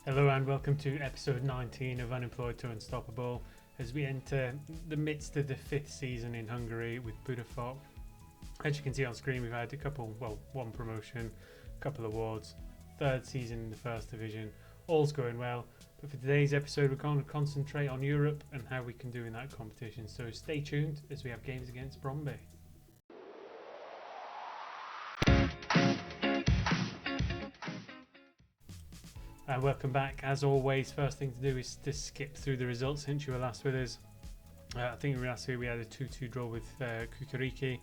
Hello and welcome to episode 19 of Unemployed to Unstoppable as we enter the midst of the 5th season in Hungary with Budafok. As you can see on screen, we've had one promotion, a couple awards, 3rd season in the 1st division, all's going well. But for today's episode we're going to concentrate on Europe and how we can do in that competition, so stay tuned as we have games against Bromby. And welcome back. As always, first thing to do is to skip through the results since you were last with us. I think last week we had a 2-2 draw with Kukariki.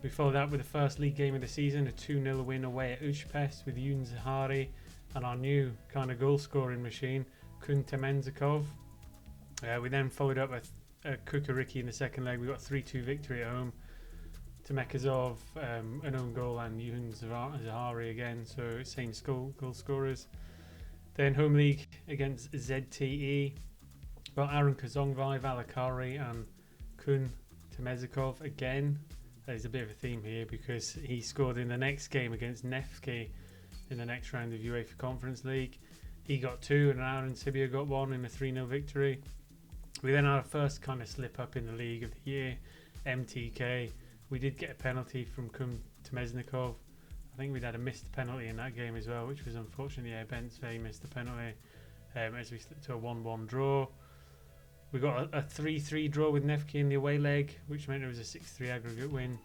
We followed that with the first league game of the season, a 2-0 win away at Újpest with Yun Zahari and our new kind of goal scoring machine, Kun Temenzikov. We then followed up with Kukariki in the second leg. We got a 3-2 victory at home. Temekazov, an own goal, and Yun Zahari again, so same goal scorers. Then home league against ZTE, got Aaron Kazongvai, Valakari and Kun Temezikov again. There's a bit of a theme here because he scored in the next game against Nefki in the next round of UEFA Conference League. He got 2 and Aaron Sibia got 1 in a 3-0 victory. We then had our first kind of slip up in the league of the year, MTK. We did get a penalty from Kun Temeznikov. I think we'd had a missed penalty in that game as well, which was unfortunately Bensvey missed the penalty as we slipped to a 1-1 draw. We got a 3-3 draw with Nefki in the away leg, which meant it was a 6-3 aggregate win.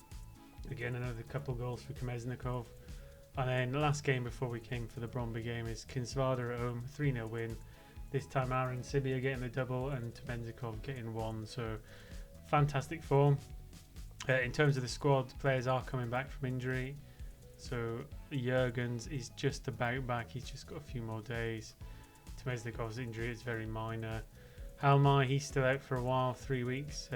Again, another couple goals for Komeznikov. And then the last game before we came for the Bromby game is Kinsvada at home, 3-0 win. This time Aaron Sibia getting the double and Temenzikov getting 1. So fantastic form. In terms of the squad, players are coming back from injury. So Jurgens is just about back, he's just got a few more days. Temeznikov's injury is very minor. Halmai, he's still out for a while, 3 weeks,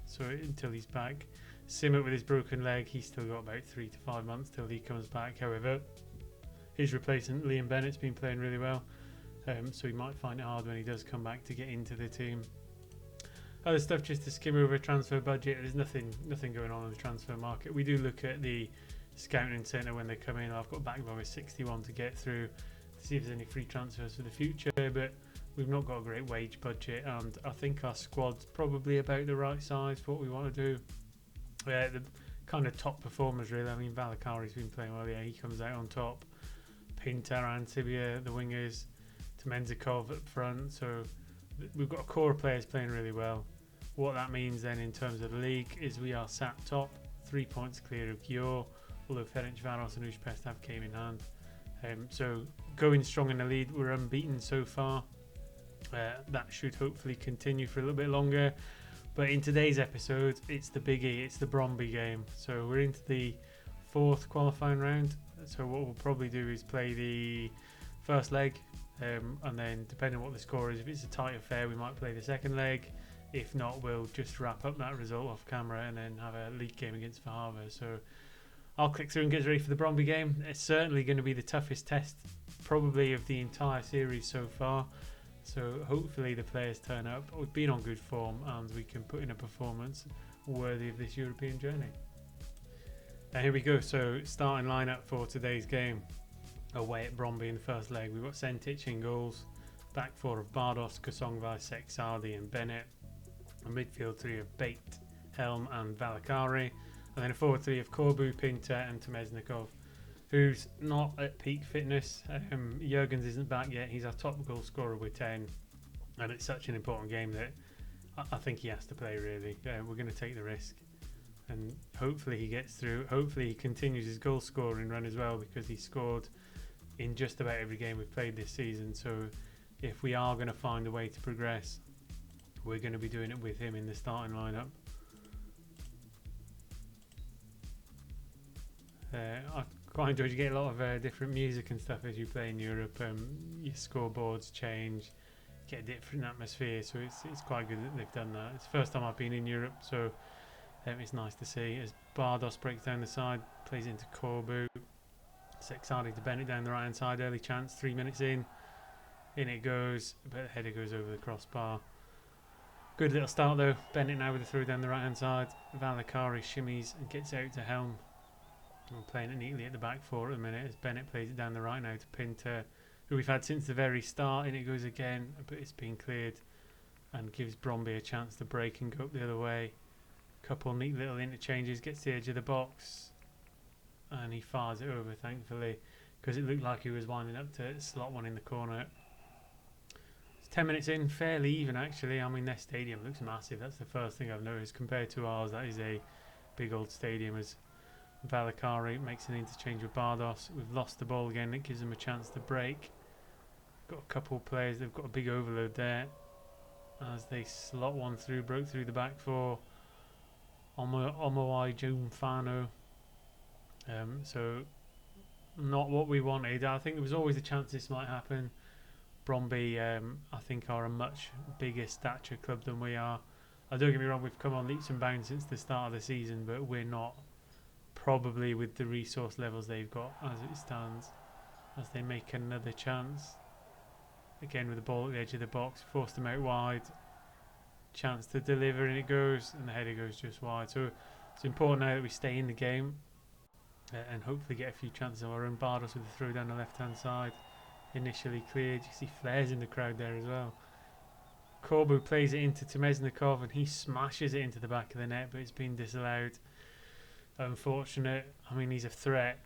so until he's back. Simmet with his broken leg, he's still got about 3 to 5 months till he comes back. However, his replacement Liam Bennett's been playing really well, so he might find it hard when he does come back to get into the team. Other stuff just to skim over transfer budget. There's nothing going on in the transfer market. We do look at the scouting centre when they come in. I've got backbone with 61 to get through to see if there's any free transfers for the future, but we've not got a great wage budget, and I think our squad's probably about the right size for what we want to do. The kind of top performers really, I mean Valakari's been playing well, he comes out on top. Pinter and Sibia, the wingers, Temenzikov up front, so we've got a core of players playing really well. What that means then in terms of the league is we are sat top, 3 points clear of Győr, although Ferencváros and Újpest have came in hand. So going strong in the lead, we're unbeaten so far. That should hopefully continue for a little bit longer. But in today's episode, it's the biggie, it's the Bromby game. So we're into the 4th qualifying round. So what we'll probably do is play the first leg, and then depending on what the score is, if it's a tight affair, we might play the second leg. If not, we'll just wrap up that result off camera and then have a league game against Vahava. So I'll click through and get ready for the Bromby game. It's certainly going to be the toughest test probably of the entire series so far. So hopefully the players turn up. We've been on good form and we can put in a performance worthy of this European journey. Now here we go. So starting lineup for today's game. Away at Bromby in the first leg, we've got Sentic in goals. Back 4 of Bardos, Kosongvai, Sexardi and Bennett. A midfield 3 of Bate, Helm and Valakari. And then a forward 3 of Korbu, Pinter and Temeznikov, who's not at peak fitness. Jurgens isn't back yet. He's our top goal scorer with 10. And it's such an important game that I think he has to play really. We're going to take the risk. And hopefully he gets through. Hopefully he continues his goal scoring run as well, because he scored in just about every game we've played this season. So if we are going to find a way to progress, we're going to be doing it with him in the starting lineup. I quite enjoyed, you get a lot of different music and stuff as you play in Europe. Your scoreboards change, get a different atmosphere, so it's quite good that they've done that. It's the first time I've been in Europe, so it's nice to see as Bardos breaks down the side, plays into Korbu, Sexardi to Bennett down the right hand side, early chance, 3 minutes in it goes, but the header goes over the crossbar. Good little start though. Bennett now with a throw down the right hand side. Valakari shimmies and gets out to Helm. I'm playing it neatly at the back 4 at the minute as Bennett plays it down the right now to Pinter, we've had since the very start. And it goes again, but it's been cleared and gives Bromby a chance to break and go up the other way. Couple neat little interchanges, gets to the edge of the box, and he fires it over, thankfully, because it looked like he was winding up to slot one in the corner. It's 10 minutes in, fairly even actually. I mean, their stadium looks massive. That's the first thing I've noticed compared to ours. That is a big old stadium. As Valakari makes an interchange with Bardos. We've lost the ball again. It gives them a chance to break. Got a couple of players. They've got a big overload there as they slot one through. Broke through the back four. Omowai Jumfano. So not what we wanted. I think there was always a chance this might happen. Bromby, I think, are a much bigger stature club than we are. Don't get me wrong, we've come on leaps and bounds since the start of the season, but we're not probably with the resource levels they've got as it stands. As they make another chance. Again with the ball at the edge of the box, forced them out wide. Chance to deliver, and it goes, and the header goes just wide. So it's important now that we stay in the game and hopefully get a few chances of our own. Bardos with the throw down the left hand side, initially cleared. You see flares in the crowd there as well. Corbu plays it into Temesnikov and he smashes it into the back of the net, but it's been disallowed. Unfortunate. I mean, he's a threat,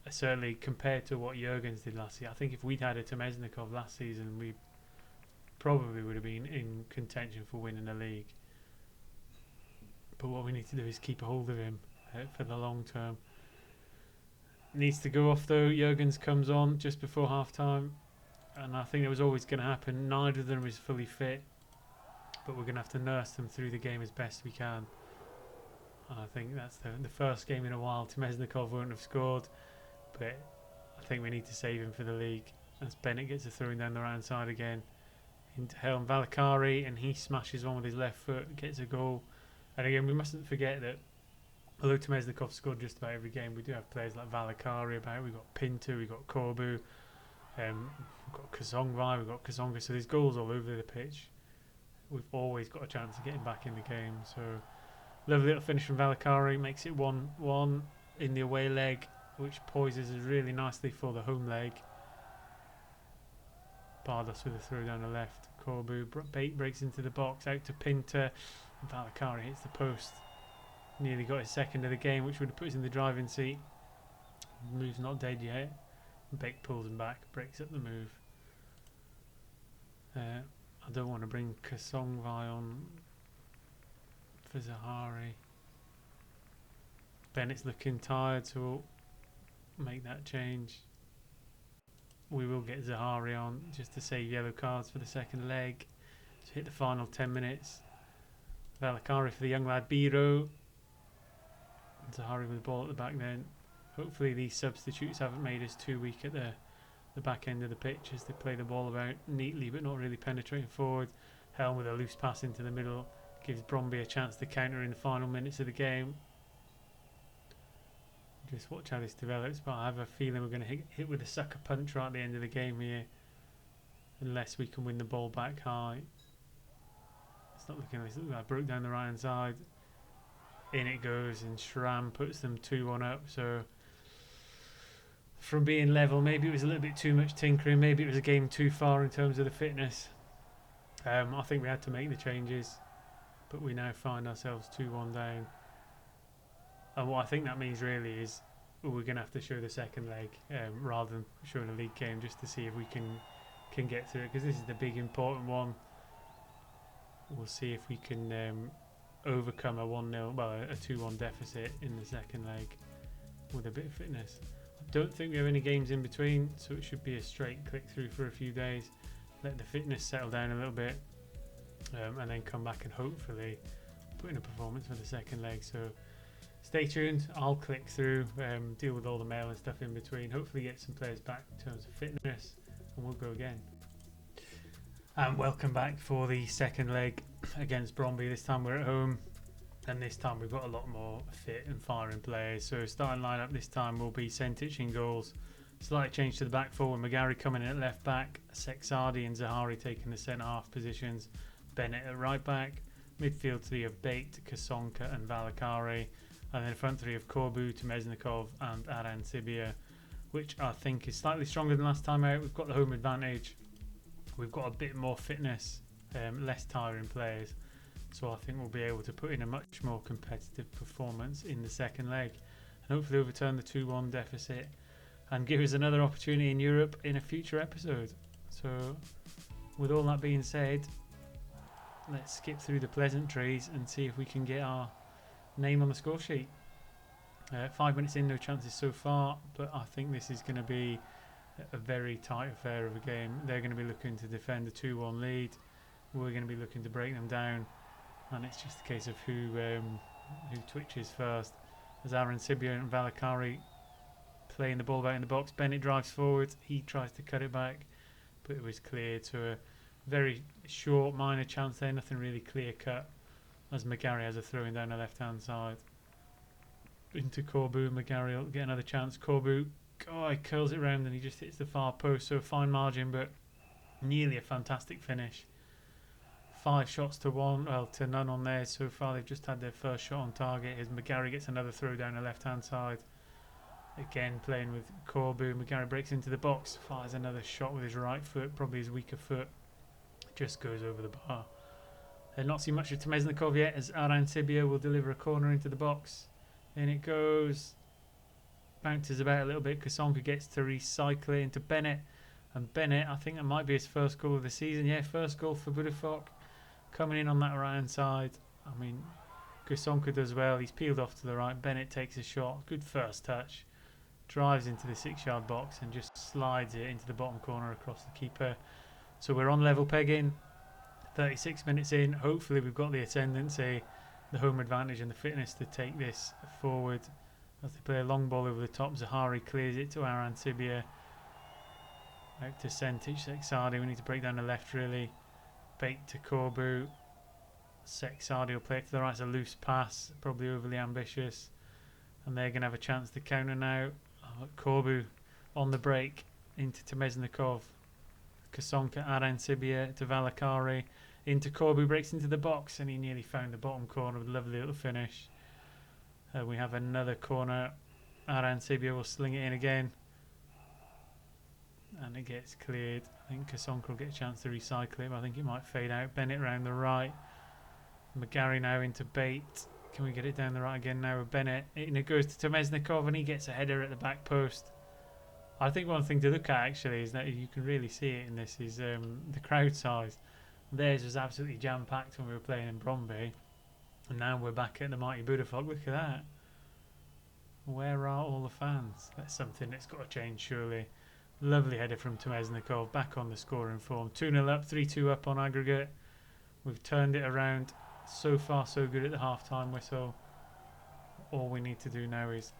certainly compared to what Jurgens did last year. I think if we'd had a Temesnikov last season, we probably would have been in contention for winning the league. But what we need to do is keep a hold of him for the long term. Needs to go off though. Jurgens comes on just before half time, and I think it was always going to happen. Neither of them is fully fit, but we're going to have to nurse them through the game as best we can. And I think that's the first game in a while. Temesnikov won't have scored, but I think we need to save him for the league. As Bennett gets a throwing down the right side again into Helm Valakari, and he smashes one with his left foot, gets a goal. And again, we mustn't forget that although Temesnikov scored just about every game, we do have players like Valakari about. We've got Pinto, we've got Corbu, we've got Kazongvai, we've got Kazonga. So there's goals all over the pitch. We've always got a chance of getting back in the game. So lovely little finish from Valakari, makes it 1-1 in the away leg, which poises us really nicely for the home leg. Bardos with a throw down the left. Corbu bait breaks into the box, out to Pinter. Valakari hits the post. Nearly got his second of the game, which would have put us in the driving seat. Move's not dead yet. Bake pulls him back, breaks up the move. I don't want to bring Kasongvai on for Zahari. Bennett's looking tired, so we'll make that change. We will get Zahari on just to save yellow cards for the second leg. To hit the final 10 minutes. Valakari for the young lad Biro. Zahari with the ball at the back then. Hopefully these substitutes haven't made us too weak at the back end of the pitch as they play the ball about neatly but not really penetrating forward. Helm with a loose pass into the middle gives Bromby a chance to counter in the final minutes of the game. Just watch how this develops, but I have a feeling we're going to hit with a sucker punch right at the end of the game here, unless we can win the ball back high. It's not looking like it's like broke down the right hand side. In it goes, and Shram puts them 2-1 up. So from being level, maybe it was a little bit too much tinkering, maybe it was a game too far in terms of the fitness. I think we had to make the changes, but we now find ourselves 2-1 down. And what I think that means really is we're going to have to show the second leg rather than showing a league game, just to see if we can get through it, because this is the big important one. We'll see if we can overcome a 1-0, well, a 2-1 deficit in the second leg with a bit of fitness. I don't think we have any games in between, so it should be a straight click through for a few days, let the fitness settle down a little bit, and then come back and hopefully put in a performance for the second leg. So stay tuned. I'll click through, deal with all the mail and stuff in between, hopefully get some players back in terms of fitness, and we'll go again. And welcome back for the second leg against Bromby. This time we're at home, and this time we've got a lot more fit and firing players. So starting lineup this time will be Sentic in goals. Slight change to the back four with McGarry coming in at left back, Sexardi and Zahari taking the centre half positions, Bennett at right back, midfield three of Bate, Kasonka and Valakari, and then front three of Corbu, Temesnikov and Aran Sibia, which I think is slightly stronger than last time out. We've got the home advantage. We've got a bit more fitness, less tiring players. So I think we'll be able to put in a much more competitive performance in the second leg and hopefully overturn the 2-1 deficit and give us another opportunity in Europe in a future episode. So with all that being said, let's skip through the pleasantries and see if we can get our name on the score sheet. 5 minutes in, no chances so far, but I think this is going to be a very tight affair of a game. They're going to be looking to defend a 2-1 lead. We're going to be looking to break them down, and it's just a case of who twitches first. As Arancibia and Valakari playing the ball back in the box, Bennett drives forward. He tries to cut it back, but it was cleared to a very short, minor chance there. Nothing really clear cut. As McGarry has a throw in down the left hand side. Into Corbu, McGarry will get another chance. Corbu, he curls it round and he just hits the far post. So a fine margin, but nearly a fantastic finish. 5 shots to none on there so far. They've just had their first shot on target. As McGarry gets another throw down the left hand side. Again playing with Corbu. McGarry breaks into the box, fires another shot with his right foot, probably his weaker foot. Just goes over the bar. Not seen much of Temesnikov yet, as Arancibia will deliver a corner into the box. In it goes. Bounces about a little bit. Kasonka gets to recycle it into Bennett. And Bennett, I think that might be his first goal of the season. Yeah, first goal for Budafok. Coming in on that right hand side. I mean, Kasonka does well. He's peeled off to the right. Bennett takes a shot. Good first touch. Drives into the 6-yard box and just slides it into the bottom corner across the keeper. So we're on level pegging. 36 minutes in. Hopefully we've got the ascendancy, the home advantage and the fitness to take this forward. As they play a long ball over the top, Zahari clears it to Arancibia. Out to Sentic, Sexardi. We need to break down the left really. Bait to Corbu. Sexardi will play it to the right. It's a loose pass, probably overly ambitious. And they're going to have a chance to counter now. Corbu on the break into Temesnikov. Kasonka, Arancibia to Valakari. Into Corbu, breaks into the box and he nearly found the bottom corner with a lovely little finish. We have another corner. Arancibia will sling it in again. And it gets cleared. I think Kasonka will get a chance to recycle it, but I think it might fade out. Bennett round the right. McGarry now into Bait. Can we get it down the right again now with Bennett? It goes to Temesnikov and he gets a header at the back post. I think one thing to look at actually is that you can really see it in this is the crowd size. Theirs was absolutely jam-packed when we were playing in Bromby. And now we're back at the mighty Budafok. Look at that. Where are all the fans? That's something that's got to change surely. Lovely header from Temesnikov, back on the scoring form. 2-0 up, 3-2 up on aggregate. We've turned it around. So far so good at the half-time whistle. All we need to do now is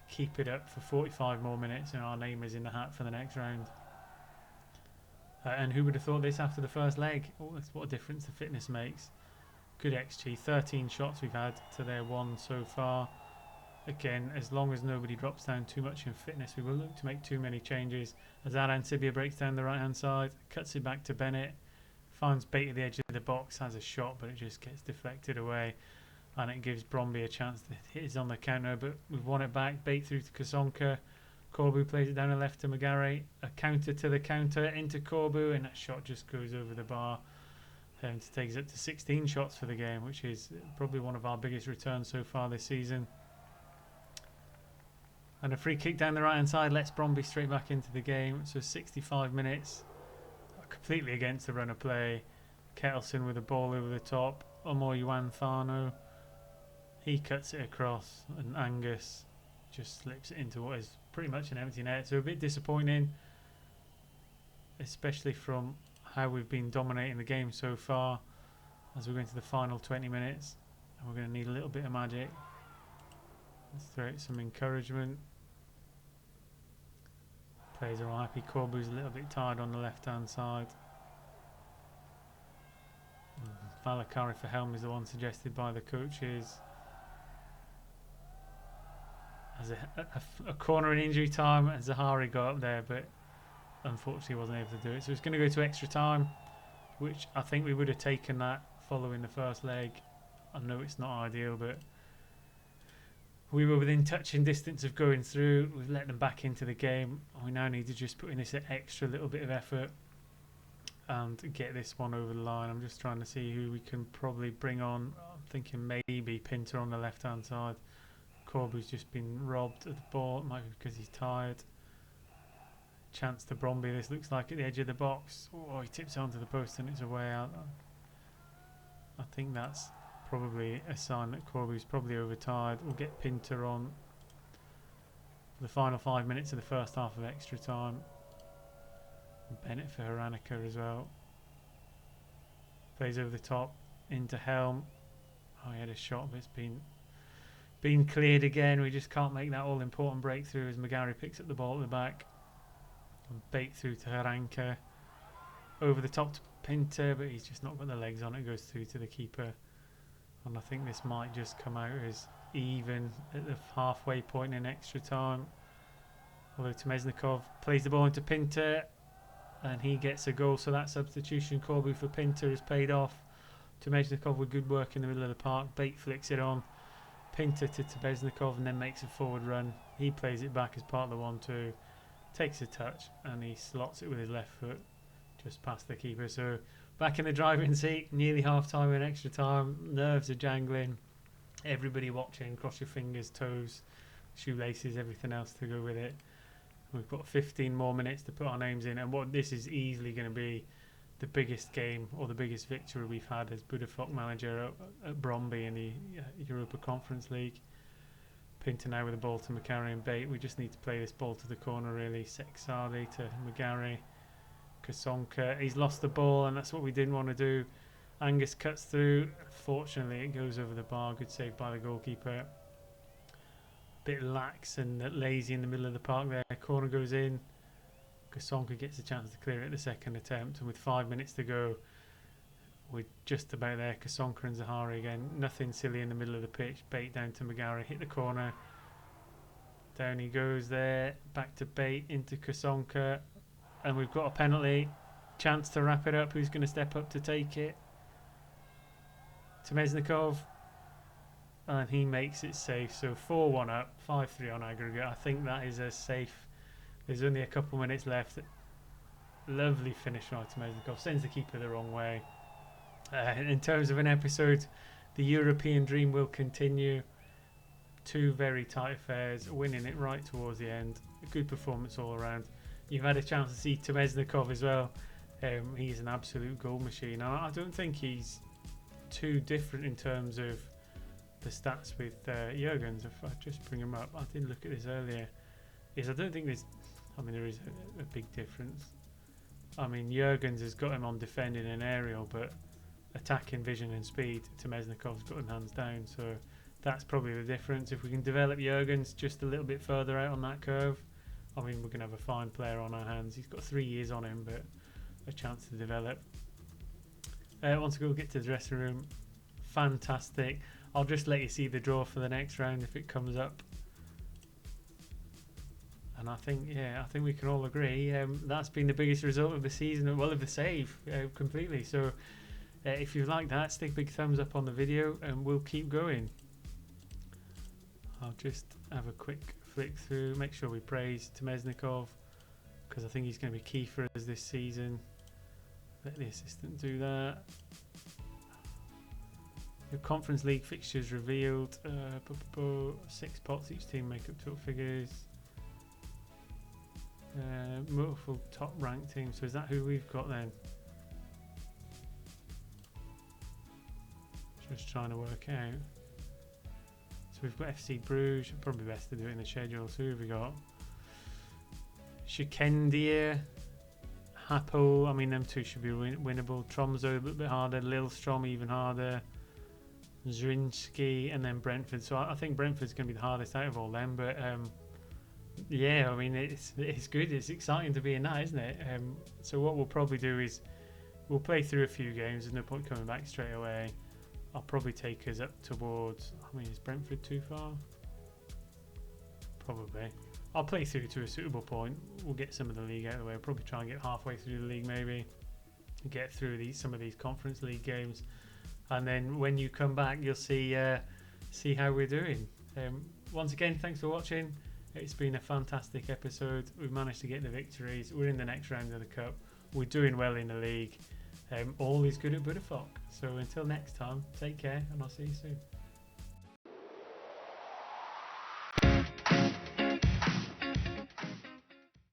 keep it up for 45 more minutes and our name is in the hat for the next round. And who would have thought this after the first leg? Oh, that's what a difference the fitness makes. Good XG, 13 shots we've had to their 1 so far. Again, as long as nobody drops down too much in fitness, we won't look to make too many changes. As Arancibia breaks down the right hand side, cuts it back to Bennett, finds Bait at the edge of the box, has a shot but it just gets deflected away. And it gives Bromby a chance to hit us on the counter, but we've won it back. Bait through to Kasonka. Corbu plays it down the left to McGarry. A counter to the counter into Corbu, and that shot just goes over the bar. To take us up to 16 shots for the game, which is probably one of our biggest returns so far this season. And a free kick down the right hand side lets Bromby straight back into the game. So 65 minutes, completely against the run of play. Kettleson with a ball over the top. Omo Yuan Thano. He cuts it across and Angus just slips it into what is pretty much an empty net. So a bit disappointing, especially from how we've been dominating the game so far as we go into the final 20 minutes. And we're going to need a little bit of magic. Let's throw out some encouragement. Players are all happy. Corbu's a little bit tired on the left hand side. Valakari for Helm is the one suggested by the coaches. As a corner in injury time, and Zahari got up there, but unfortunately wasn't able to do it. So it's going to go to extra time, which I think we would have taken that following the first leg. I know it's not ideal, but We were within touching distance of going through. We've let them back into the game. We now need to just put in this extra little bit of effort and get this one over the line. I'm just trying to see who we can probably bring on. I'm thinking maybe Pinter on the left-hand side. Corby's just been robbed of the ball. It might be because he's tired. Chance to Bromby. This looks like at the edge of the box. Oh, he tips onto the post and it's away out. I think that's probably a sign that Corby's probably overtired. We'll get Pinter on for the final 5 minutes of the first half of extra time. Bennett for Haranica as well. Plays over the top into Helm. Oh, he had a shot, but it's been cleared again. We just can't make that all important breakthrough as McGarry picks up the ball at the back. And bait through to Haranka. Over the top to Pinter, but he's just not got the legs on it. Goes through to the keeper. And I think this might just come out as even at the halfway point in extra time. Although Temesnikov plays the ball into Pinter and he gets a goal, so that substitution Corby for Pinter has paid off. Temesnikov with good work in the middle of the park. Bate flicks it on. Pinter to Temesnikov and then makes a forward run. He plays it back as part of the 1-2. Takes a touch and he slots it with his left foot just past the keeper. So back in the driving seat, nearly half time in extra time. Nerves are jangling. Everybody watching. Cross your fingers, toes, shoelaces, everything else to go with it. We've got 15 more minutes to put our names in, and what this is easily going to be the biggest game or the biggest victory we've had as Budafok manager at Bromby in the Europa Conference League. Pinter now with the ball to McGarry and Bate. We just need to play this ball to the corner really. Sexardi to McGarry. Kasonka, he's lost the ball and that's what we didn't want to do. Angus cuts through. Fortunately it goes over the bar. Good save by the goalkeeper. Bit lax and lazy in the middle of the park there. Corner goes in. Kasonka gets a chance to clear it at the second attempt, and with 5 minutes to go we're just about there. Kasonka and Zahari again. Nothing silly in the middle of the pitch. Bate down to McGarry. Hit the corner. Down he goes there. Back to Bate into Kasonka. And we've got a penalty. Chance to wrap it up. Who's going to step up to take it? Temesnikov. And he makes it safe. So 4-1 up. 5-3 on aggregate. I think that is a safe. There's only a couple minutes left. Lovely finish by Temesnikov. Sends the keeper the wrong way. In terms of an episode, the European dream will continue. 2 very tight affairs. Winning it right towards the end. A good performance all around. You've had a chance to see Temesnikov as well. He's an absolute goal machine. I don't think he's too different in terms of the stats with Jurgens. If I just bring him up, I did look at this earlier. I don't think there's. I mean, there is a big difference. I mean, Jurgens has got him on defending and aerial, but attacking vision and speed, Temesnikov's got him hands down. So that's probably the difference. If we can develop Jurgens just a little bit further out on that curve, I mean, we're going to have a fine player on our hands. He's got 3 years on him, but a chance to develop. Once we go get to the dressing room, fantastic. I'll just let you see the draw for the next round if it comes up. And I think we can all agree that's been the biggest result of the season, well, of the save, completely. So if you like that, stick a big thumbs up on the video and we'll keep going. I'll just have a quick flick through, make sure we praise Temesnikov because I think he's going to be key for us this season. Let the assistant do that. The Conference League fixtures revealed. 6 pots, each team make up total figures. Multiple top ranked teams. So is that who we've got then? Just trying to work out. So we've got FC Bruges. Probably best to do it in the schedule. So who have we got? Shikendia, Hapoel. I mean, them 2 should be winnable. Tromso a little bit harder. Lillestrøm even harder. Zrinski and then Brentford. So I think Brentford's going to be the hardest out of all them. But yeah, I mean it's good. It's exciting to be in that, isn't it? So what we'll probably do is we'll play through a few games. There's no point coming back straight away. I'll probably take us up towards. I mean, is Brentford too far? Probably. I'll play through to a suitable point. We'll get some of the league out of the way. I'll probably try and get halfway through the league maybe. Get through some of these Conference League games. And then when you come back, you'll see how we're doing. once again, thanks for watching. It's been a fantastic episode. We've managed to get the victories. We're in the next round of the cup. We're doing well in the league. All is good at Budafok. So until next time, take care, and I'll see you soon.